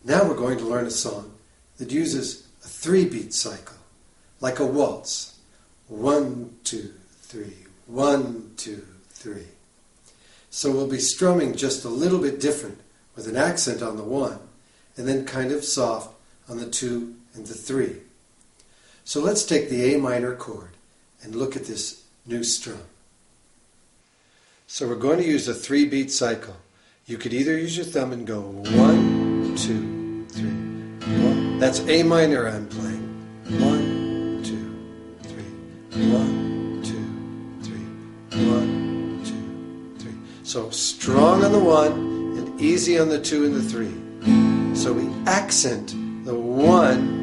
Now we're going to learn a song that uses a 3-beat cycle, like a waltz. 1, 2, 3, 1, 2, 3. So we'll be strumming just a little bit different, with an accent on the 1, and then kind of soft on the 2 and the 3. So let's take the A minor chord and look at this new strum. So we're going to use a 3-beat cycle. You could either use your thumb and go 1, 2, 3, 1. That's A minor I'm playing. 1, 2, 3, 1, 2, 3, 1, 2, 3. So strong on the 1 and easy on the 2 and the 3. So we accent the 1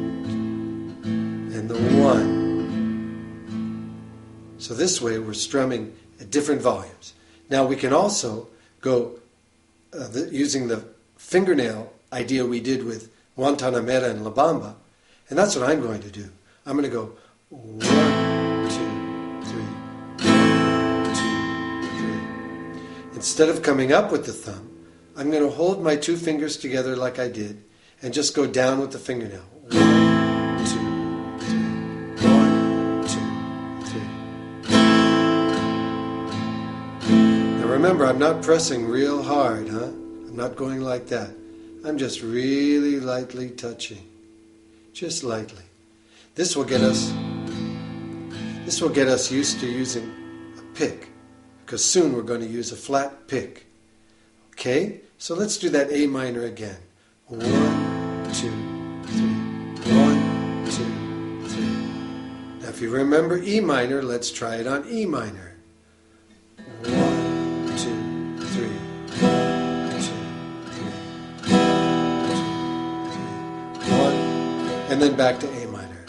and the 1. So this way we're strumming at different volumes. Now we can also go using the fingernail idea we did with Guantanamera and La Bamba, and that's what I'm going to do. I'm going to go 1, 2, 3, 1, 2, 3. Instead of coming up with the thumb, I'm going to hold my 2 fingers together like I did and just go down with the fingernail. 1, 2, 3. 1, 2, 3. Now remember, I'm not pressing real hard, huh? I'm not going like that. I'm just really lightly touching. Just lightly. This will get us used to using a pick, because soon we're going to use a flat pick. Okay? So let's do that A minor again. 1, 2, 3. 1, 2, 3. Now if you remember E minor, let's try it on E minor. 1, 2, 3. 1, 2, 3. 1, and then back to A minor.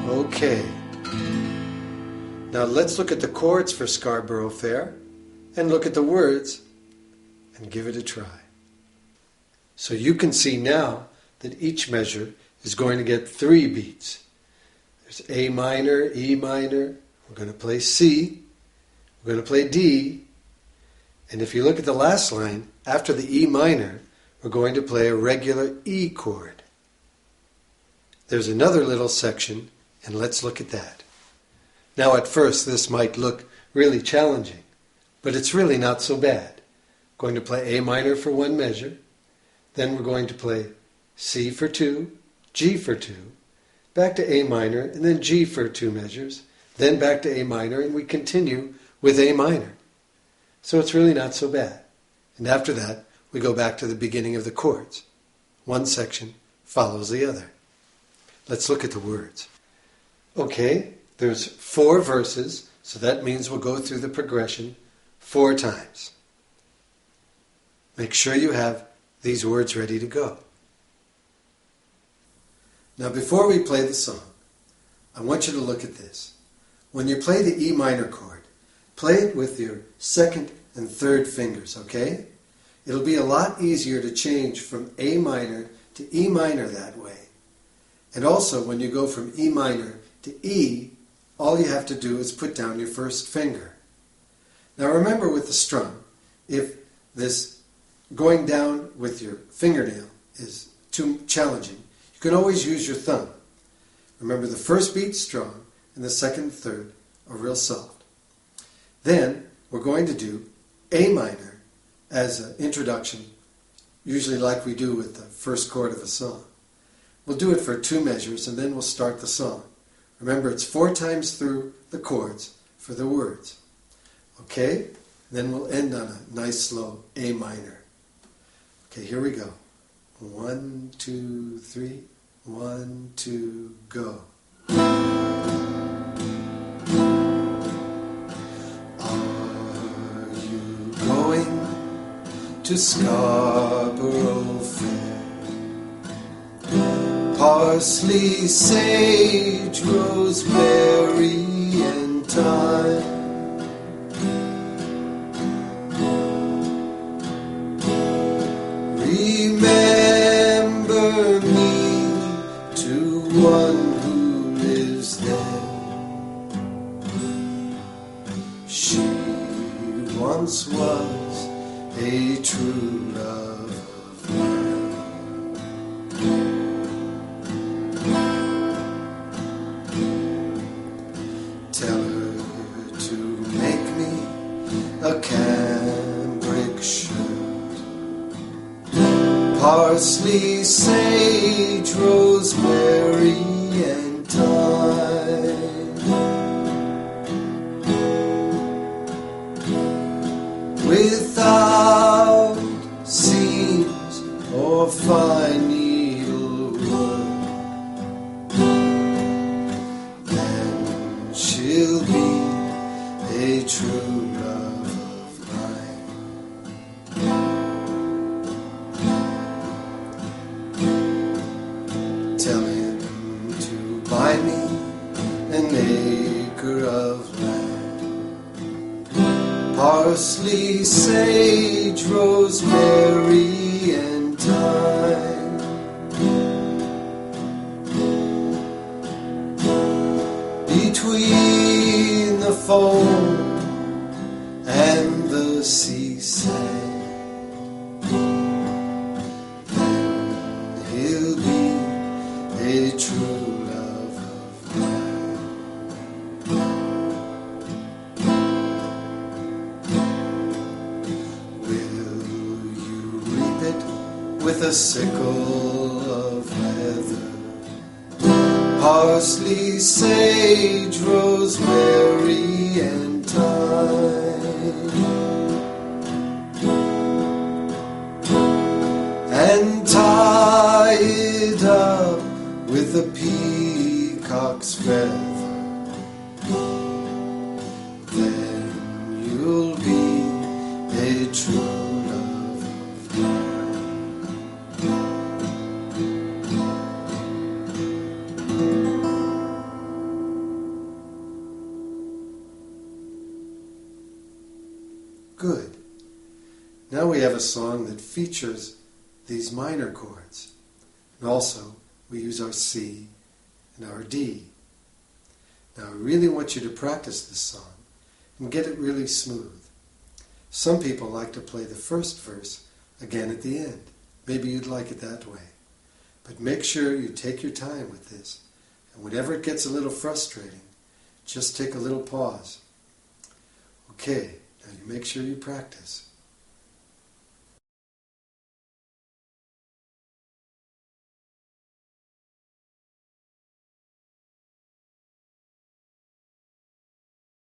Okay. Now let's look at the chords for Scarborough Fair and look at the words and give it a try. So you can see now that each measure is going to get 3 beats. There's A minor, E minor, we're going to play C, we're going to play D, and if you look at the last line, after the E minor, we're going to play a regular E chord. There's another little section, and let's look at that. Now at first this might look really challenging, but it's really not so bad. Going to play A minor for 1 measure, then we're going to play C for 2, G for 2, back to A minor, and then G for 2 measures, then back to A minor, and we continue with A minor. So it's really not so bad. And after that, we go back to the beginning of the chords. One section follows the other. Let's look at the words. Okay, there's 4 verses, so that means we'll go through the progression 4 times. Make sure you have these words ready to go. Now before we play the song, I want you to look at this. When you play the E minor chord, play it with your 2nd and 3rd fingers, okay? It'll be a lot easier to change from A minor to E minor that way. And also, when you go from E minor to E, all you have to do is put down your 1st finger. Now remember with the strum, if this going down with your fingernail is too challenging, you can always use your thumb. Remember, the 1st beat's strong and the 2nd and 3rd are real soft. Then we're going to do A minor as an introduction, usually like we do with the 1st chord of a song. We'll do it for 2 measures and then we'll start the song. Remember, it's 4 times through the chords for the words. Okay? Then we'll end on a nice slow A minor. Okay, here we go. 1, 2, 3. 1, 2, go. Are you going to Scarborough Fair? Parsley, sage, rosemary, and thyme. Remember me to one who lives there. She once was a true love of mine. Tell her to make me a cambric shirt, parsley, sage, rosemary, and thyme, without seams or fine needlework. Then she'll be a true love of mine. Tell him to buy me an acre of land, parsley, sage, rosemary, and thyme, between the foam and the sea sand. Then he'll be a true love of mine. Will you reap it with a sickle of leather, parsley, sage, rosemary, and thyme, and tie it up with a peacock's feather? Then you'll be a true love of mine. Good. Now we have a song that features these minor chords. And also, we use our C and our D. Now, I really want you to practice this song and get it really smooth. Some people like to play the first verse again at the end. Maybe you'd like it that way. But make sure you take your time with this. And whenever it gets a little frustrating, just take a little pause. Okay, now you make sure you practice.